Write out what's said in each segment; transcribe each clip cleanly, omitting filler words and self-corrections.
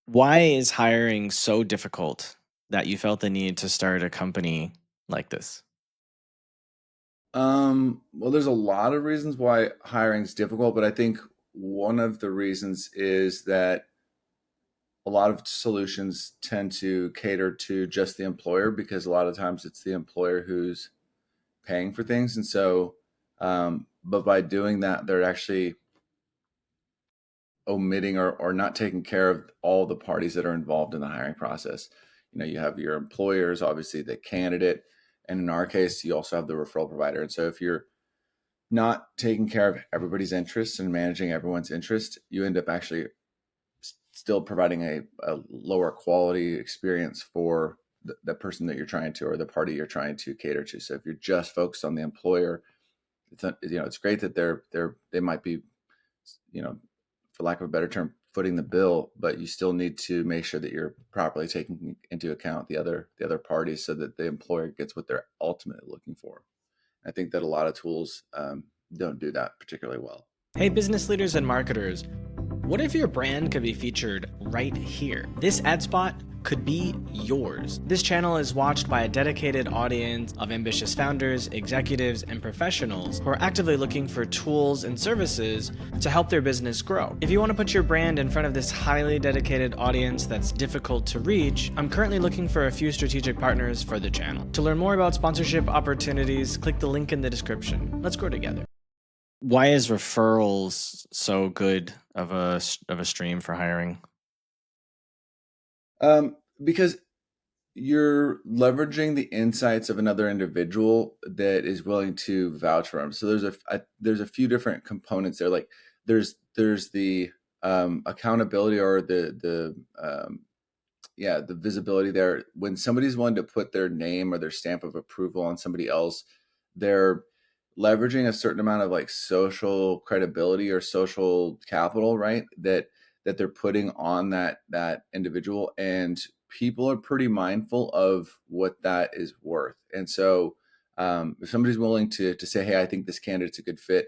Why is hiring so difficult that you felt the need to start a company like this? Well, there's a lot of reasons why hiring is difficult, but I think one of the reasons is that a lot of solutions tend to cater to just the employer because a lot of times it's the employer who's paying for things. And so, but by doing that, they're actually omitting or not taking care of all the parties that are involved in the hiring process. You know, you have your employers, obviously the candidate, and in our case, you also have the referral provider. And so if you're not taking care of everybody's interests and managing everyone's interest, you end up actually still providing a lower quality experience for the person that you're trying to or the party you're trying to cater to. So if you're just focused on the employer, it's great that they might be, you know, for lack of a better term, footing the bill, but you still need to make sure that you're properly taking into account the other parties so that the employer gets what they're ultimately looking for. I think that a lot of tools don't do that particularly well. Hey, business leaders and marketers, what if your brand could be featured right here? This ad spot could be yours. This channel is watched by a dedicated audience of ambitious founders, executives, and professionals who are actively looking for tools and services to help their business grow. If you want to put your brand in front of this highly dedicated audience that's difficult to reach, I'm currently looking for a few strategic partners for the channel. To learn more about sponsorship opportunities, click the link in the description. Let's grow together. Why is referrals so good of a stream for hiring? Because you're leveraging the insights of another individual that is willing to vouch for them. So there's a few different components there. Like there's the accountability or the visibility there. When somebody's willing to put their name or their stamp of approval on somebody else, they're leveraging a certain amount of like social credibility or social capital, right? That they're putting on that individual, and people are pretty mindful of what that is worth. And so, if somebody's willing to say, "Hey, I think this candidate's a good fit,"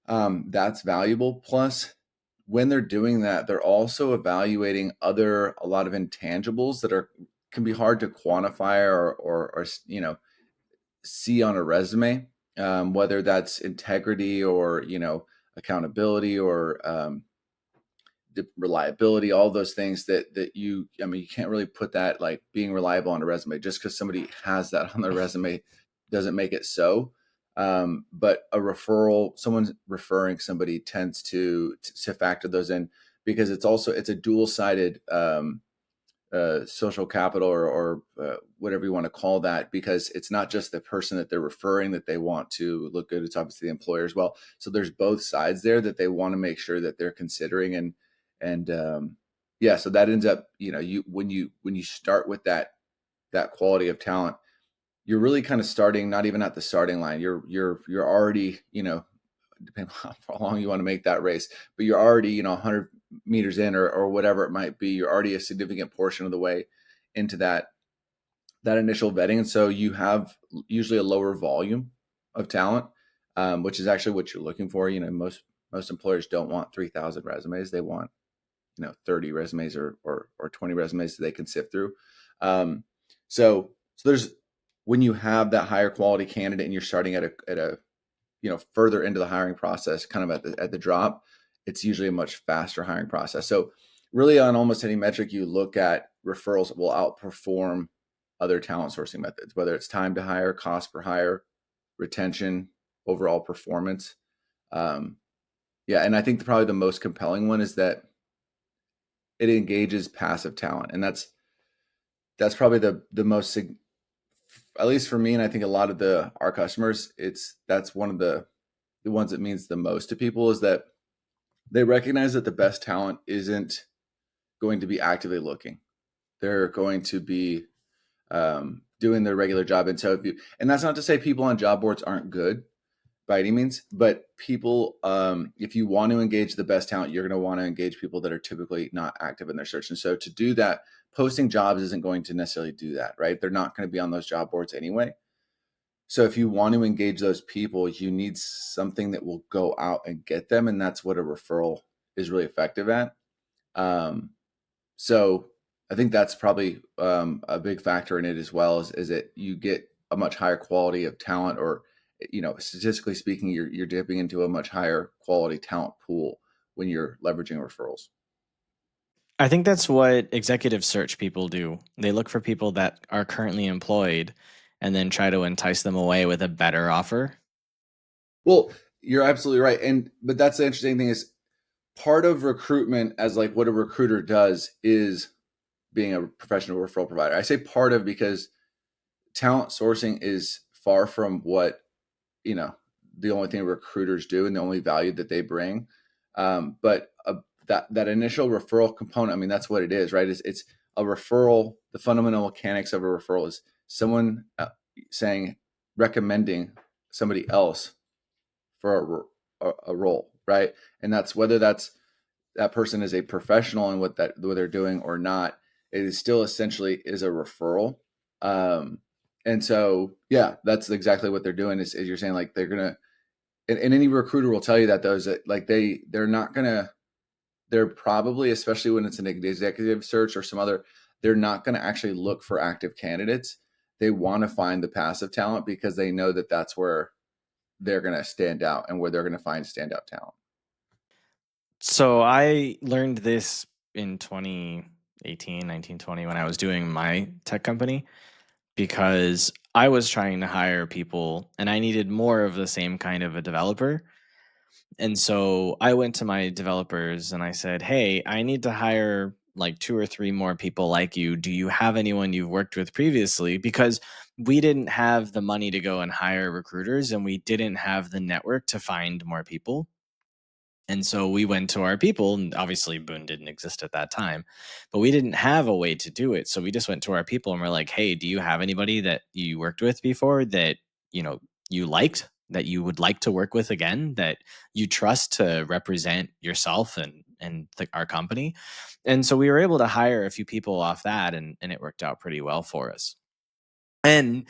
that's valuable. Plus, when they're doing that, they're also evaluating a lot of intangibles that are can be hard to quantify or see on a resume, whether that's integrity or accountability or reliability, all those things that I mean, you can't really put that like being reliable on a resume. Just because somebody has that on their resume doesn't make it so. But a referral, someone referring somebody tends to factor those in because it's a dual sided social capital or whatever you want to call that, because it's not just the person that they're referring that they want to look good. It's obviously the employer as well. So there's both sides there that they want to make sure that they're considering, and yeah, so that ends up, you when you start with that quality of talent, you're really kind of starting not even at the starting line. You're already, depending on how long you want to make that race, but you're already, 100 meters in or whatever it might be. You're already a significant portion of the way into that initial vetting, and so you have usually a lower volume of talent, which is actually what you're looking for. Most employers don't want 3,000 resumes; they want 30 resumes or 20 resumes that they can sift through. Um, so there's when you have that higher quality candidate and you're starting at a further into the hiring process, kind of at the drop, it's usually a much faster hiring process. So really on almost any metric you look at, referrals will outperform other talent sourcing methods, whether it's time to hire, cost per hire, retention, overall performance. Um, yeah, and I think probably the most compelling one is that it engages passive talent, and that's probably the most, at least for me, and I think a lot of our customers, that's one of the ones that means the most to people, is that they recognize that the best talent isn't going to be actively looking. They're going to be doing their regular job. And so and that's not to say people on job boards aren't good by any means, but people, if you want to engage the best talent, you're going to want to engage people that are typically not active in their search. And so to do that, posting jobs isn't going to necessarily do that, right? They're not going to be on those job boards anyway. So if you want to engage those people, you need something that will go out and get them. And that's what a referral is really effective at. Um, So I think that's probably a big factor in it as well, is that you get a much higher quality of talent, or statistically speaking, you're dipping into a much higher quality talent pool when you're leveraging referrals. I think that's what executive search people do. They look for people that are currently employed and then try to entice them away with a better offer. Well, you're absolutely right, and but that's the interesting thing is part of recruitment, as like what a recruiter does, is being a professional referral provider. I say part of because talent sourcing is far from what you know the only thing recruiters do and the only value that they bring. But that initial referral component, I mean, that's what it is, right? It's a referral. The fundamental mechanics of a referral is someone saying, recommending somebody else for a role, right? And that's whether that person is a professional in what they're doing or not. It is still essentially is a referral. Um, and so, yeah, that's exactly what they're doing. Is you're saying like they're gonna, and any recruiter will tell you that though, is that like they're not gonna, they're probably, especially when it's an executive search or some other, they're not gonna actually look for active candidates. They want to find the passive talent because they know that that's where they're gonna stand out and where they're gonna find standout talent. So I learned this in 2018, 19, 20 when I was doing my tech company because I was trying to hire people and I needed more of the same kind of a developer. And so I went to my developers and I said, "Hey, I need to hire like two or three more people like you. Do you have anyone you've worked with previously?" Because we didn't have the money to go and hire recruiters and we didn't have the network to find more people. And so we went to our people, and obviously Boone didn't exist at that time, but we didn't have a way to do it. So we just went to our people and we're like, "Hey, do you have anybody that you worked with before that, you know, you liked, that you would like to work with again, that you trust to represent yourself and our company?" And so we were able to hire a few people off that, and it worked out pretty well for us. And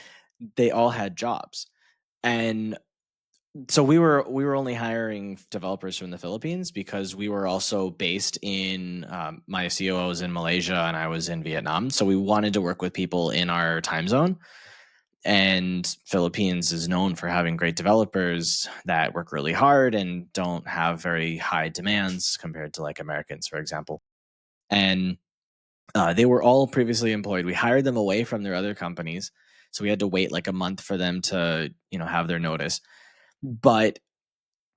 they all had jobs. And so we were only hiring developers from the Philippines because we were also based in my COO was in Malaysia and I was in Vietnam. So we wanted to work with people in our time zone. And Philippines is known for having great developers that work really hard and don't have very high demands compared to like Americans, for example. And they were all previously employed. We hired them away from their other companies, so we had to wait like a month for them to have their notice. But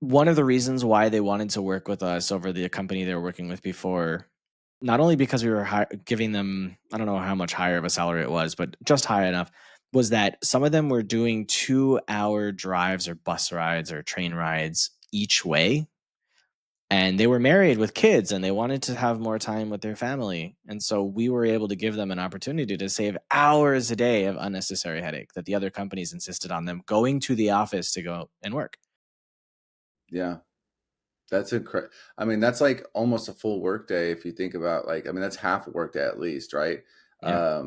one of the reasons why they wanted to work with us over the company they were working with before, not only because we were giving them, I don't know how much higher of a salary it was, but just high enough, was that some of them were doing 2-hour drives or bus rides or train rides each way. And they were married with kids and they wanted to have more time with their family. And so we were able to give them an opportunity to save hours a day of unnecessary headache that the other companies insisted on them going to the office to go and work. Yeah. That's incredible. I mean, that's like almost a full workday if you think about like, I mean, that's half a workday at least, right? Yeah.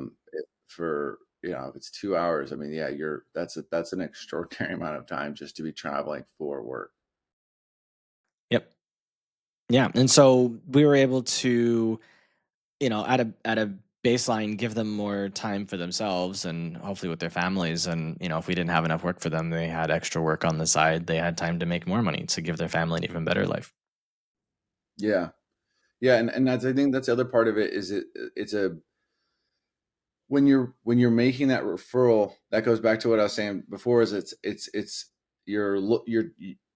For if it's 2 hours, I mean, yeah, that's an extraordinary amount of time just to be traveling for work. Yep. Yeah, and so we were able to, at a baseline, give them more time for themselves and hopefully with their families. And if we didn't have enough work for them, they had extra work on the side. They had time to make more money to give their family an even better life. Yeah. Yeah. And that's, I think that's the other part of it is it's a, when you're making that referral, that goes back to what I was saying before. Is it's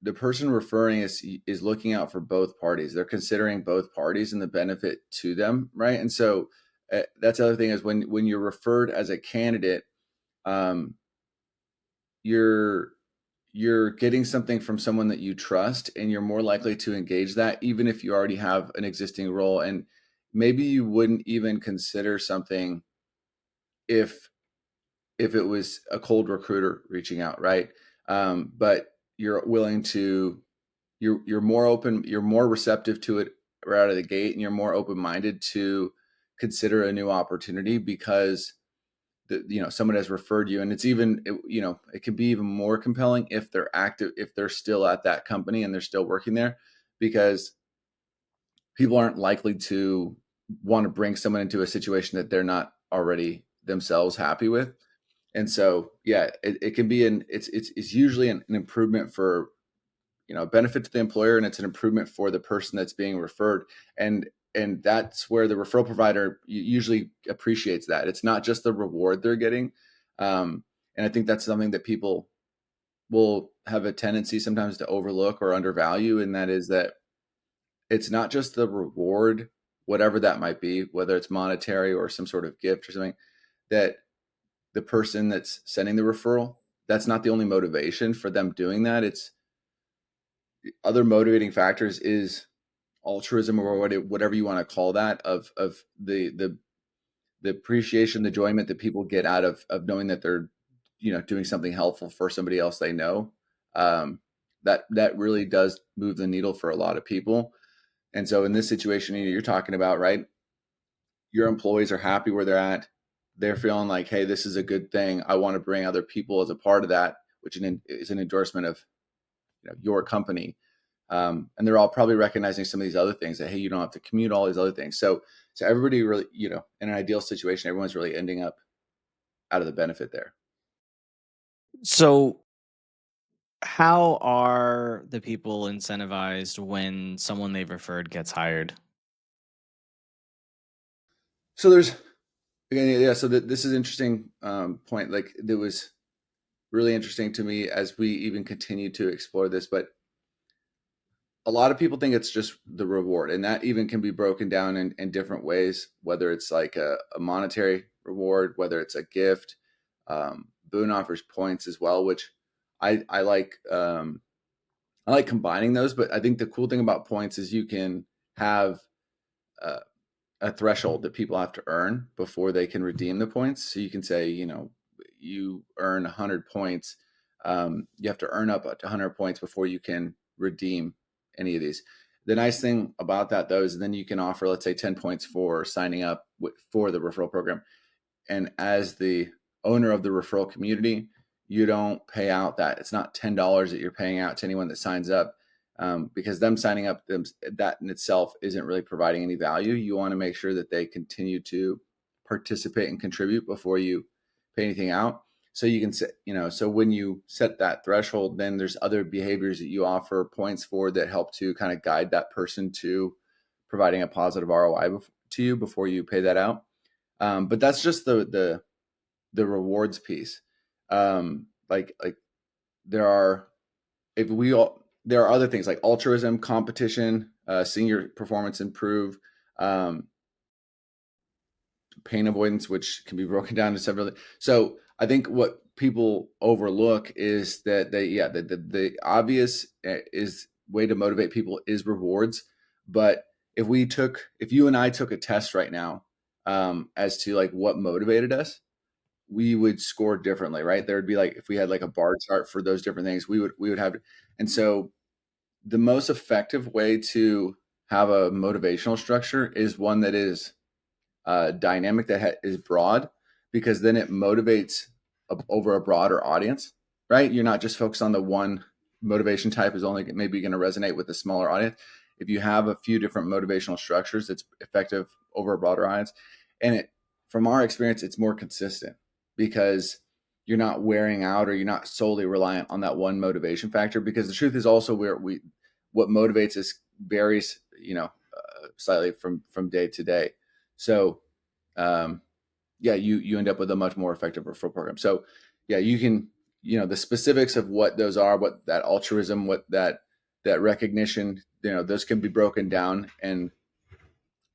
the person referring is looking out for both parties. They're considering both parties and the benefit to them, right? And so that's the other thing is when you're referred as a candidate, um, you're you're getting something from someone that you trust, and you're more likely to engage that, even if you already have an existing role. And maybe you wouldn't even consider something if if it was a cold recruiter reaching out, right? But you're willing to, you're more open, you're more receptive to it right out of the gate, and you're more open minded to consider a new opportunity because someone has referred you, and it's even it can be even more compelling if they're active, if they're still at that company and they're still working there, because people aren't likely to. want to bring someone into a situation that they're not already themselves happy with. And so, yeah, it can be it's usually an improvement for, benefit to the employer, and it's an improvement for the person that's being referred. And that's where the referral provider usually appreciates that it's not just the reward they're getting. And I think that's something that people will have a tendency sometimes to overlook or undervalue, and that is that it's not just the reward, whatever that might be, whether it's monetary or some sort of gift or something, that the person that's sending the referral, that's not the only motivation for them doing that. It's other motivating factors is altruism, or whatever you want to call that, of the appreciation, the enjoyment that people get out of knowing that they're, doing something helpful for somebody else they know. That really does move the needle for a lot of people. And so in this situation you're talking about, right, your employees are happy where they're at. They're feeling like, hey, this is a good thing. I want to bring other people as a part of that, which is an endorsement of, your company. And they're all probably recognizing some of these other things that, hey, you don't have to commute, all these other things. So everybody really, in an ideal situation, everyone's really ending up out of the benefit there. So, how are the people incentivized when someone they've referred gets hired? So there's, again, yeah. So this is interesting point. Like, it was really interesting to me as we even continue to explore this. But a lot of people think it's just the reward, and that even can be broken down in different ways, whether it's like a monetary reward, whether it's a gift. Boone offers points as well, which I like. I like combining those, but I think the cool thing about points is you can have uh, a threshold that people have to earn before they can redeem the points. So you can say, you earn 100 points. You have to earn up to 100 points before you can redeem any of these. The nice thing about that, though, is then you can offer, let's say, 10 points for signing up for the referral program. And as the owner of the referral community, you don't pay out that. It's not $10 that you're paying out to anyone that signs up, because them signing up, that in itself isn't really providing any value. You want to make sure that they continue to participate and contribute before you pay anything out. So you can set, so when you set that threshold, then there's other behaviors that you offer points for that help to kind of guide that person to providing a positive ROI to you before you pay that out. But that's just the rewards piece. Like there are, if we all there are other things like altruism, competition, seeing your performance improve, um, pain avoidance, which can be broken down to several. So I think what people overlook is that the obvious is way to motivate people is rewards. But if you and I took a test right now, as to like what motivated us, we would score differently, right? There would be like, if we had like a bar chart for those different things, we would have. And so the most effective way to have a motivational structure is one that is dynamic, that is broad, because then it motivates over a broader audience, right? You're not just focused on the one motivation type is only maybe going to resonate with a smaller audience. If you have a few different motivational structures, it's effective over a broader audience. And from our experience, it's more consistent because you're not wearing out, or you're not solely reliant on that one motivation factor. Because the truth is also, what motivates us varies, slightly from day to day. So, um, yeah, you end up with a much more effective referral program. So, yeah, you can, the specifics of what those are, what that altruism, what that recognition, those can be broken down and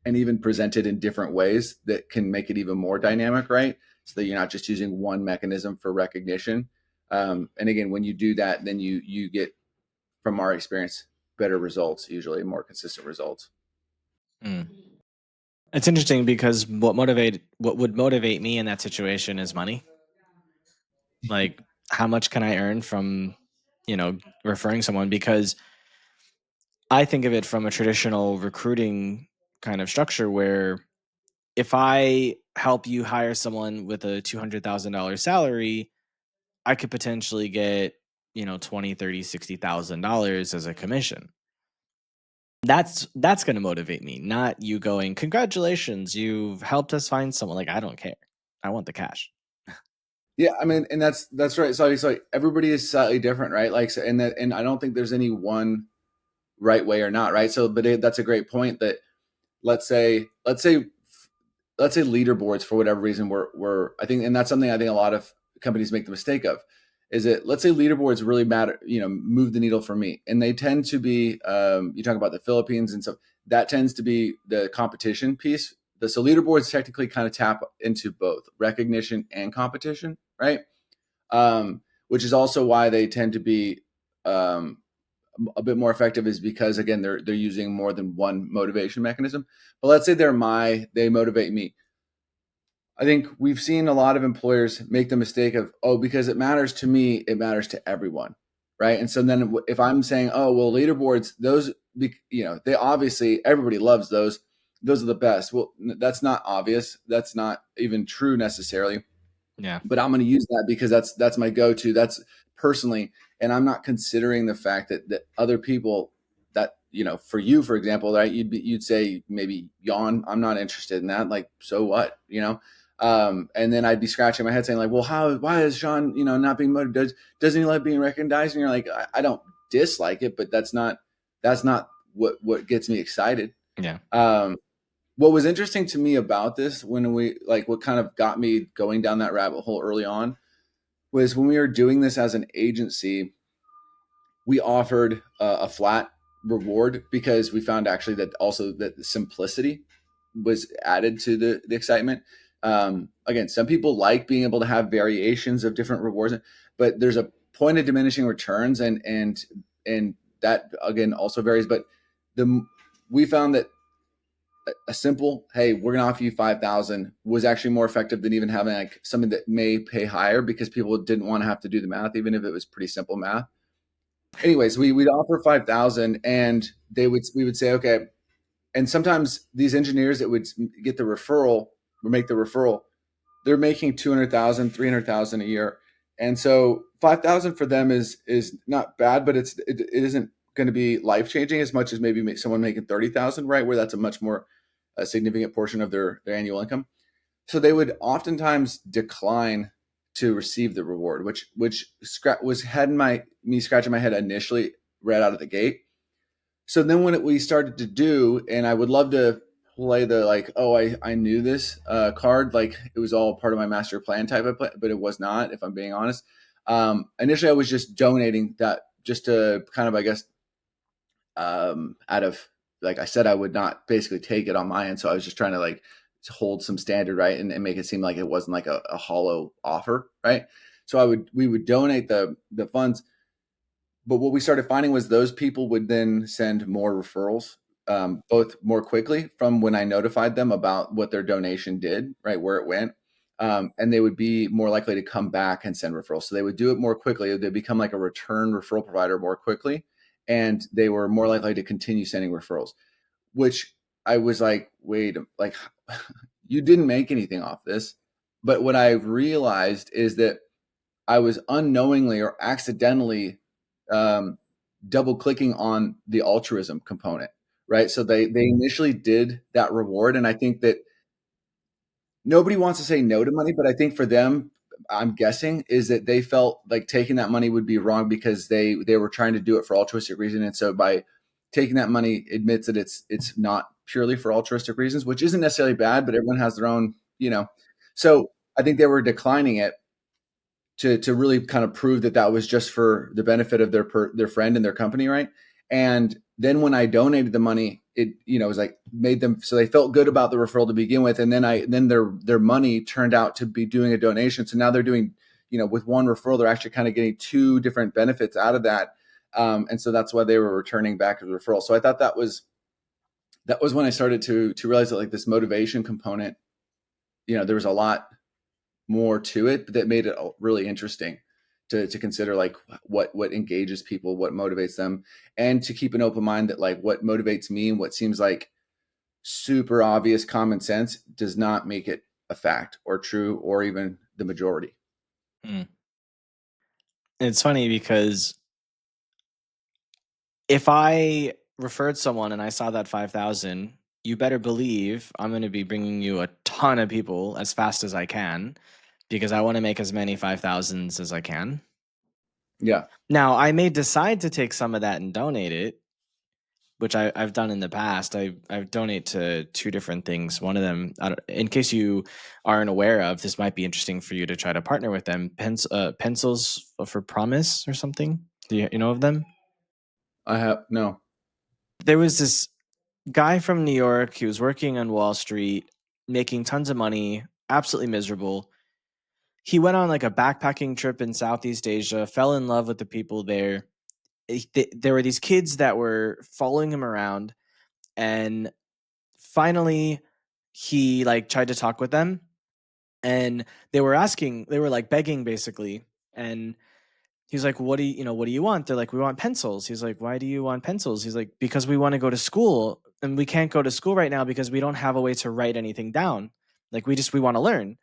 even presented in different ways that can make it even more dynamic, right? So that you're not just using one mechanism for recognition. And again, when you do that, then you get, from our experience, better results, usually more consistent results. Mm. It's interesting because what would motivate me in that situation is money. Like, how much can I earn from, referring someone? Because I think of it from a traditional recruiting kind of structure where if I help you hire someone with a $200,000 salary, I could potentially get, 20, 30, $60,000 as a commission. That's going to motivate me, not you going, "Congratulations, you've helped us find someone." Like, I don't care. I want the cash. Yeah, I mean, and that's right. So it's like everybody is slightly different, right? Like, so, and I don't think there's any one right way or not, right? So, but that's a great point. That let's say, let's say leaderboards for whatever reason were I think, and that's something I think a lot of companies make the mistake of, is that let's say leaderboards really matter, move the needle for me, and they tend to be, you talk about the Philippines and stuff, that tends to be the competition piece. So leaderboards technically kind of tap into both recognition and competition, right? Which is also why they tend to be um, a bit more effective, is because again they're using more than one motivation mechanism. But let's say they motivate me. I think we've seen a lot of employers make the mistake of, oh, because it matters to me, it matters to everyone, right? And so then if I'm saying, oh, well, leaderboards, those, they obviously everybody loves those. Those are the best. Well, that's not obvious. That's not even true necessarily, Yeah. but I'm going to use that because that's my go-to. That's personally, and I'm not considering the fact that other people, that for you, for example, right, you'd say maybe yawn. I'm not interested in that. Like, so what, and then I'd be scratching my head saying like, well, why is Sean, not being motivated? Doesn't he like being recognized? And you're like, I don't dislike it, but that's not what gets me excited. Yeah. What was interesting to me about this, what kind of got me going down that rabbit hole early on, was when we were doing this as an agency, we offered a flat reward because we found actually that also that the simplicity was added to the excitement. Again, some people like being able to have variations of different rewards, but there's a point of diminishing returns, and that again also varies. But the we found that a simple, hey, we're going to offer you 5,000 was actually more effective than even having like something that may pay higher, because people didn't want to have to do the math, even if it was pretty simple math. Anyways, we'd offer 5,000, and we would say, okay. And sometimes these engineers that would get the referral or make the referral, they're making 200,000, 300,000 a year. And so 5,000 for them is not bad, but it isn't going to be life changing as much as maybe someone making 30,000, right? Where that's a much more a significant portion of their annual income. So they would oftentimes decline to receive the reward, which was had me scratching my head initially right out of the gate. So then when we started to do, and I would love to play the like, oh, I knew this card, like it was all part of my master plan type of play, but it was not, if I'm being honest. Initially, I was just donating that just to kind of, I guess, out of, like I said, I would not basically take it on my end. So I was just trying to like to hold some standard, right, and make it seem like it wasn't like a hollow offer, right? So we would donate the funds, but what we started finding was those people would then send more referrals, both more quickly from when I notified them about what their donation did, right, where it went. And they would be more likely to come back and send referrals. So they would do it more quickly. They become like a return referral provider more quickly, and they were more likely to continue sending referrals, which I was like, wait, like you didn't make anything off this. But what I realized is that I was unknowingly or accidentally um, double clicking on the altruism component, right? So they initially did that reward, and I think that nobody wants to say no to money, but I think for them, I'm guessing, is that they felt like taking that money would be wrong because they were trying to do it for altruistic reason, and so by taking that money admits that it's not purely for altruistic reasons, which isn't necessarily bad, but everyone has their own, So I think they were declining it to really kind of prove that that was just for the benefit of their friend and their company, right? And then when I donated the money, it was like made them so they felt good about the referral to begin with, and then their money turned out to be doing a donation. So now they're doing, with one referral, they're actually kind of getting two different benefits out of that, and so that's why they were returning back to the referral. So I thought that was when I started to realize that like this motivation component, there was a lot more to it, but that made it really interesting to consider like what engages people, what motivates them, and to keep an open mind that like what motivates me and what seems like super obvious common sense does not make it a fact or true or even the majority. Mm. It's funny because if I referred someone and I saw that 5,000, you better believe I'm going to be bringing you a ton of people as fast as I can because I want to make as many 5,000s as I can. Yeah. Now, I may decide to take some of that and donate it, which I've done in the past. I donate to two different things. One of them, in case you aren't aware of, this might be interesting for you to try to partner with them. Pencils for Promise or something. Do you know of them? I have no. There was this guy from New York. He was working on Wall Street, making tons of money, absolutely miserable. He went on like a backpacking trip in Southeast Asia, fell in love with the people there. There were these kids that were following him around, and finally he like tried to talk with them, and they were like begging basically, and he's like, what do you want? They're like, we want pencils. He's like, why do you want pencils? He's like, because we want to go to school, and we can't go to school right now because we don't have a way to write anything down. Like we want to learn.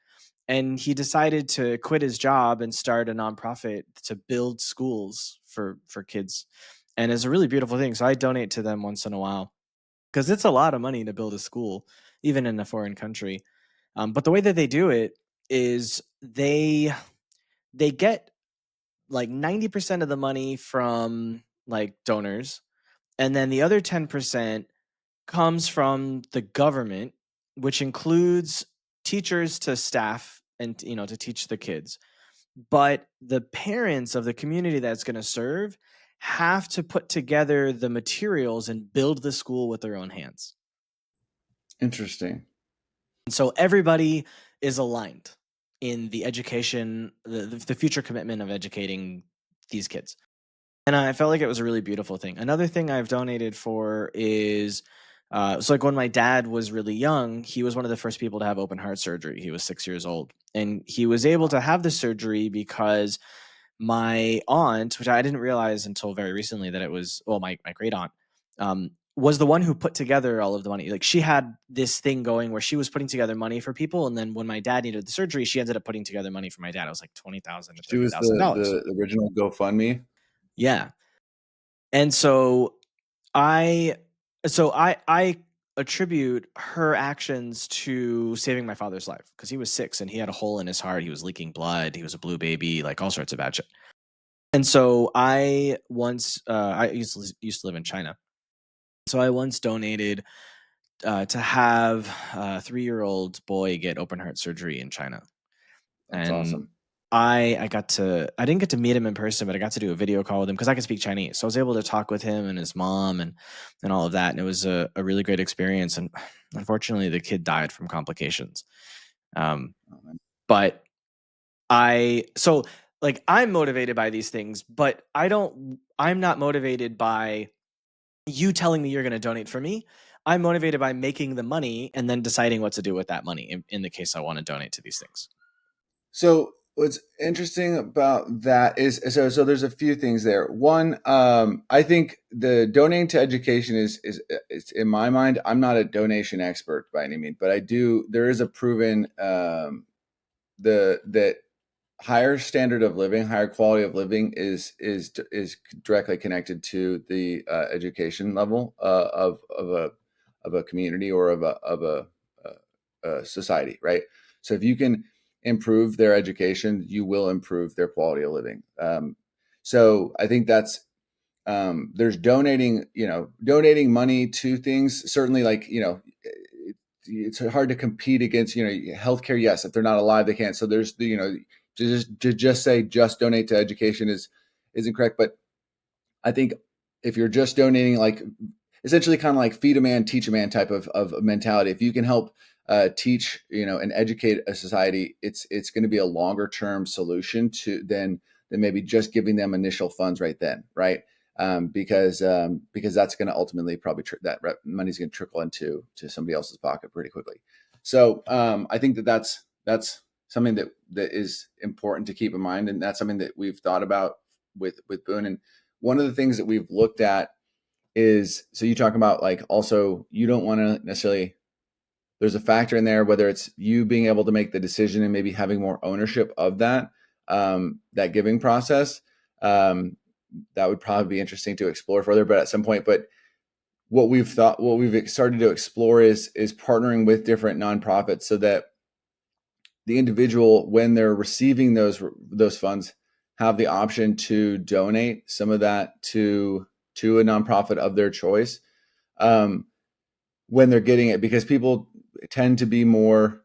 And he decided to quit his job and start a nonprofit to build schools for kids. And it's a really beautiful thing. So I donate to them once in a while because it's a lot of money to build a school, even in a foreign country. But the way that they do it is they get like 90% of the money from like donors, and then the other 10% comes from the government, which includes teachers to staff and to teach the kids. But the parents of the community that's going to serve have to put together the materials and build the school with their own hands. Interesting. And so everybody is aligned in the education, the future commitment of educating these kids. And I felt like it was a really beautiful thing. Another thing I've donated for is so like when my dad was really young, he was one of the first people to have open heart surgery. He was 6 years old. And he was able to have the surgery because my aunt, which I didn't realize until very recently that it was, well, my great aunt, was the one who put together all of the money. Like she had this thing going where she was putting together money for people. And then when my dad needed the surgery, she ended up putting together money for my dad. It was like $20,000 to She was $30,000. the original GoFundMe. Yeah. And so I I attribute her actions to saving my father's life because he was 6 and he had a hole in his heart. He was leaking blood. He was a blue baby, like all sorts of bad shit. And so I used to live in China. So I once donated to have a 3-year-old boy get open heart surgery in China. That's And awesome. I didn't get to meet him in person, but I got to do a video call with him because I can speak Chinese. So I was able to talk with him and his mom and all of that. And it was a really great experience. And unfortunately, the kid died from complications. Um, Oh, man. but so like I'm motivated by these things, but I'm not motivated by you telling me you're going to donate for me. I'm motivated by making the money and then deciding what to do with that money in the case I want to donate to these things. So what's interesting about that is so there's a few things there. One, I think the donating to education is in my mind. I'm not a donation expert by any means, but I do. There is a proven that higher standard of living, higher quality of living is directly connected to the education level of a community or a society, right? So if you can improve their education, you will improve their quality of living. So I think that's there's donating money to things. Certainly, like it's hard to compete against healthcare. Yes, if they're not alive, they can't. So there's the to just say just donate to education isn't correct. But I think if you're just donating, like essentially kind of like feed a man, teach a man type of mentality, if you can help teach and educate a society, it's going to be a longer term solution to than maybe just giving them initial funds right then, right? Because that's going to ultimately probably that money's going to trickle into somebody else's pocket pretty quickly. So I think that's something that is important to keep in mind, and that's something that we've thought about with Boone. And one of the things that we've looked at is, so you talk about like also you don't want to necessarily, there's a factor in there whether it's you being able to make the decision and maybe having more ownership of that giving process. That would probably be interesting to explore further, but at some point. But what we've started to explore is partnering with different nonprofits so that the individual, when they're receiving those funds, have the option to donate some of that to a nonprofit of their choice, um, when they're getting it, because people tend to be more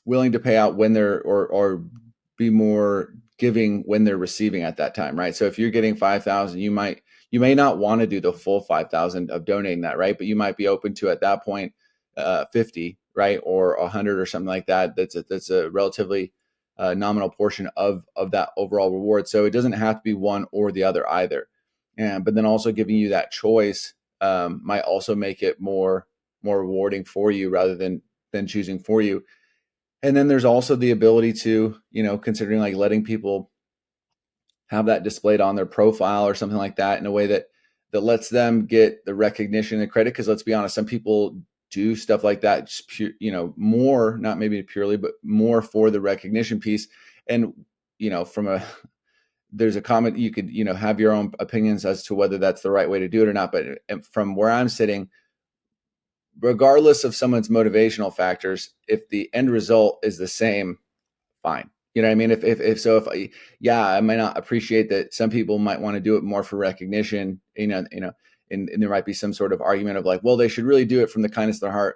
willing to pay out when they're or be more giving when they're receiving at that time, right? So if you're getting 5,000, you may not want to do the full 5,000 of donating that, right? But you might be open to at that point 50, right, or 100 or something like that. That's a relatively nominal portion of that overall reward. So it doesn't have to be one or the other either. And but then also giving you that choice might also make it more rewarding for you rather than choosing for you. And then there's also the ability to, considering like letting people have that displayed on their profile or something like that in a way that lets them get the recognition and credit. Because let's be honest, some people do stuff like that just pure, more, not maybe purely, but more for the recognition piece. And from a there's a comment, you could have your own opinions as to whether that's the right way to do it or not. But from where I'm sitting, regardless of someone's motivational factors, if the end result is the same, fine. You know what I mean? Yeah, I might not appreciate that some people might want to do it more for recognition, and there might be some sort of argument of like, well, they should really do it from the kindness of their heart.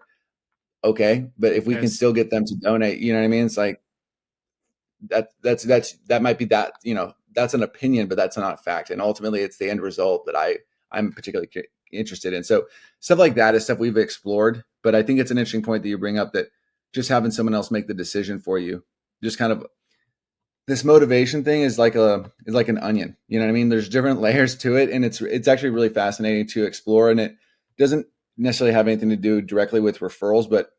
Okay. But if we can There's still get them to donate, you know what I mean? It's like, that might be that, that's an opinion, but that's not fact. And ultimately it's the end result that I'm particularly interested in. So stuff like that is stuff we've explored, but I think it's an interesting point that you bring up, that just having someone else make the decision for you, just kind of, this motivation thing is like an onion. You know what I mean? There's different layers to it, and it's actually really fascinating to explore. And it doesn't necessarily have anything to do directly with referrals, but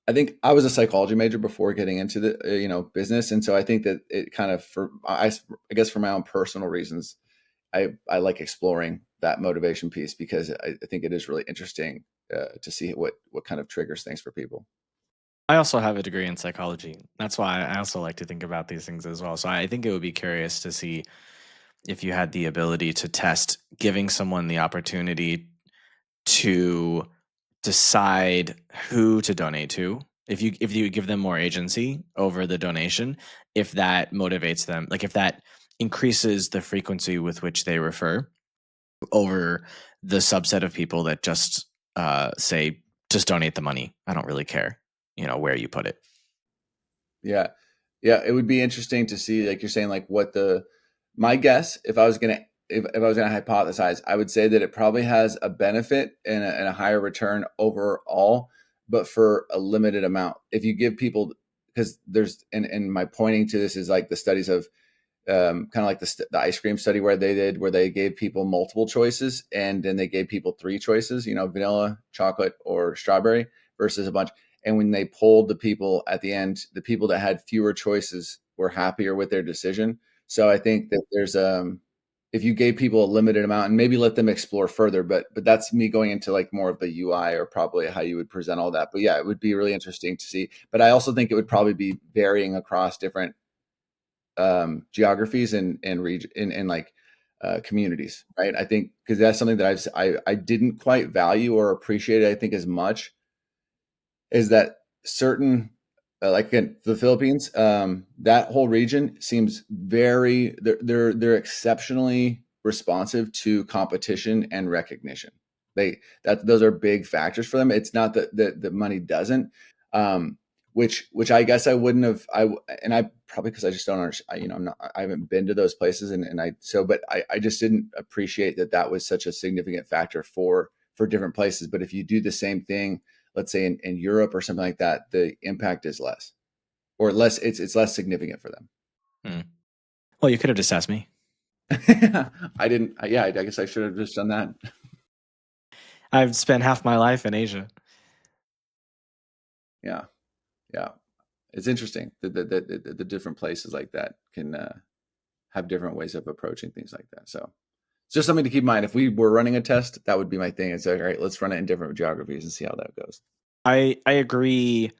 I think I was a psychology major before getting into the business, and so I think that it kind of, I guess for my own personal reasons, I like exploring that motivation piece, because I think it is really interesting to see what kind of triggers things for people. I also have a degree in psychology. That's why I also like to think about these things as well. So I think it would be curious to see if you had the ability to test giving someone the opportunity to decide who to donate to. If you give them more agency over the donation, if that motivates them, like if that increases the frequency with which they refer over the subset of people that just say just donate the money. I don't really care, where you put it. Yeah. Yeah. It would be interesting to see, like you're saying, like what my guess, if I was gonna hypothesize, I would say that it probably has a benefit and a higher return overall, but for a limited amount. If you give people, because and my pointing to this is like the studies of kind of like the ice cream study where they gave people multiple choices, and then they gave people three choices, vanilla, chocolate, or strawberry, versus a bunch. And when they polled the people at the end, the people that had fewer choices were happier with their decision. So I think that there's if you gave people a limited amount and maybe let them explore further, but that's me going into like more of the UI or probably how you would present all that. But yeah, it would be really interesting to see. But I also think it would probably be varying across different geographies and region and like communities, right? I think because that's something that I didn't quite value or appreciate, I think, as much, is that certain like in the Philippines, that whole region seems they're exceptionally responsive to competition and recognition. Those are big factors for them. It's not that the money doesn't, um, which I guess I wouldn't have. And I probably, because I just don't understand. I haven't been to those places, and but I just didn't appreciate that was such a significant factor for different places. But if you do the same thing, let's say in Europe or something like that, the impact is less, or less. It's less significant for them. Hmm. Well, you could have just asked me. I didn't. Yeah, I guess I should have just done that. I've spent half my life in Asia. Yeah, yeah. It's interesting that the different places like that can have different ways of approaching things like that. So it's just something to keep in mind. If we were running a test, that would be my thing. It's like, all right, let's run it in different geographies and see how that goes. I agree.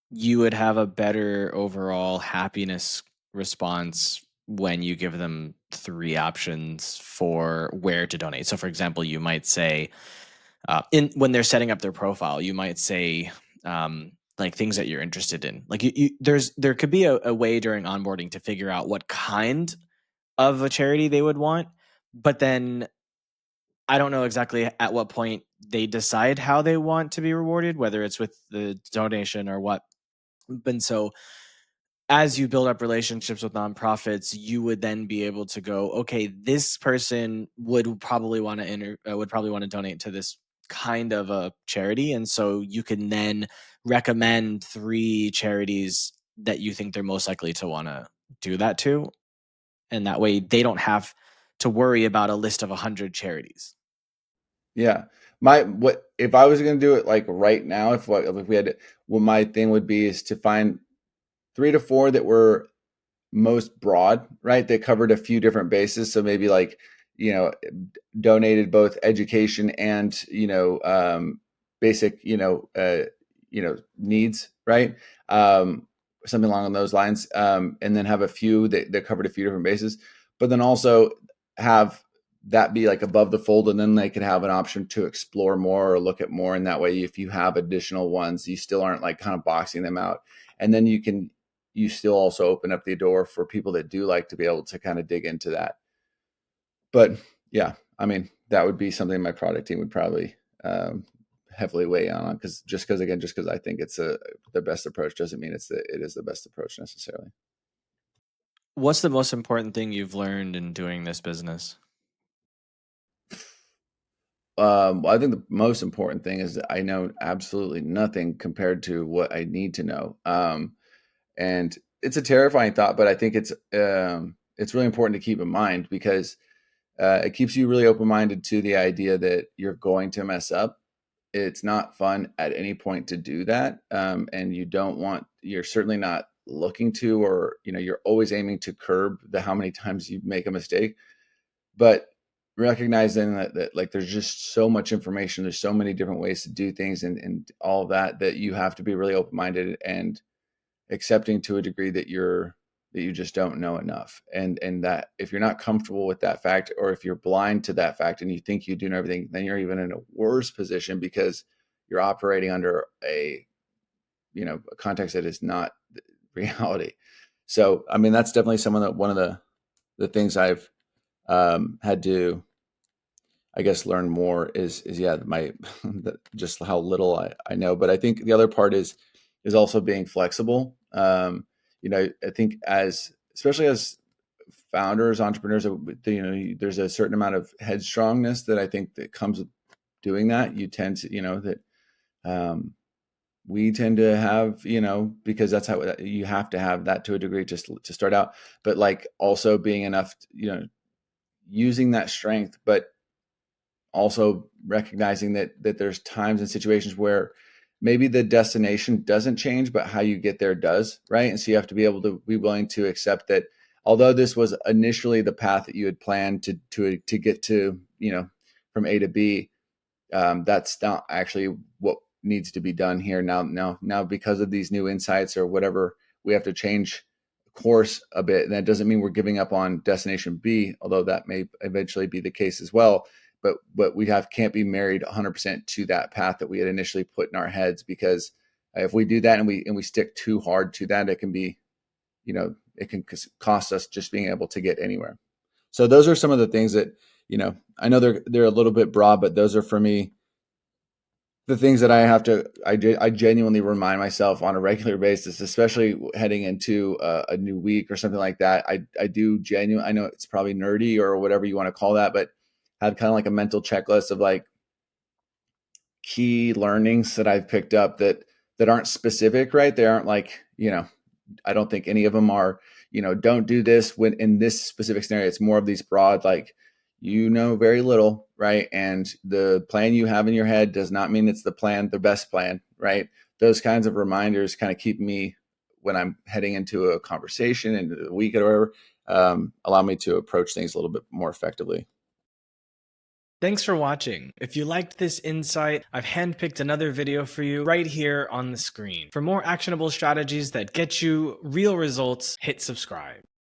You would have a better overall happiness response when you give them 3 options for where to donate. So, for example, you might say, when they're setting up their profile, you might say, like things that you're interested in. Like there could be a way during onboarding to figure out what kind of a charity they would want, but then I don't know exactly at what point they decide how they want to be rewarded, whether it's with the donation or what. And so as you build up relationships with nonprofits, you would then be able to go, okay, this person would probably want to donate to this kind of a charity, and so you can then recommend 3 charities that you think they're most likely to want to do that to, and that way they don't have to worry about a list of 100 charities. Yeah. What if I was going to do it like right now, if we had what my thing would be is to find 3 to 4 that were most broad, right? They covered a few different bases. So maybe like, you know, donated both education and, basic, needs, right? Something along those lines. And then have a few that covered a few different bases, but then also have that be like above the fold. And then they could have an option to explore more or look at more. And that way, if you have additional ones, you still aren't like kind of boxing them out. And then you still also open up the door for people that do like to be able to kind of dig into that. But yeah, I mean, that would be something my product team would probably heavily weigh on, because I think it's the best approach doesn't mean it is the best approach necessarily. What's the most important thing you've learned in doing this business? Well, I think the most important thing is that I know absolutely nothing compared to what I need to know. And it's a terrifying thought, but I think it's really important to keep in mind, because it keeps you really open-minded to the idea that you're going to mess up. It's not fun at any point to do that. And you're certainly not looking to, or, you're always aiming to curb how many times you make a mistake, but recognizing that like, there's just so much information, there's so many different ways to do things, and all of that you have to be really open-minded and accepting to a degree that you just don't know enough, and that if you're not comfortable with that fact, or if you're blind to that fact and you think you do know everything, then you're even in a worse position, because you're operating under a context that is not reality. So I mean, that's definitely one of the things I've had to, I guess, learn more is yeah, my just how little I know. But I think the other part is also being flexible. I think especially as founders, entrepreneurs, there's a certain amount of headstrongness that I think that comes with doing that. You tend to, that um, we tend to have, because that's how you have to have that to a degree just to start out. But like also being enough, using that strength, but also recognizing that there's times and situations where maybe the destination doesn't change, but how you get there does, right? And so you have to be able to be willing to accept that, although this was initially the path that you had planned to get to, from A to B, that's not actually what needs to be done here now, because of these new insights or whatever, we have to change course a bit. And that doesn't mean we're giving up on destination B, although that may eventually be the case as well. But we can't be married 100% to that path that we had initially put in our heads, because if we do that and we stick too hard to that, it can be, it can cost us just being able to get anywhere. So those are some of the things that, I know they're a little bit broad, but those are for me the things that I genuinely remind myself on a regular basis, especially heading into a new week or something like that. I know it's probably nerdy or whatever you want to call that, but had kind of like a mental checklist of like key learnings that I've picked up that aren't specific, right? They aren't like, I don't think any of them are, don't do this when in this specific scenario. It's more of these broad, like, very little, right? And the plan you have in your head does not mean it's the best plan, right? Those kinds of reminders kind of keep me, when I'm heading into a conversation, into the week or whatever, allow me to approach things a little bit more effectively. Thanks for watching. If you liked this insight, I've handpicked another video for you right here on the screen. For more actionable strategies that get you real results, hit subscribe.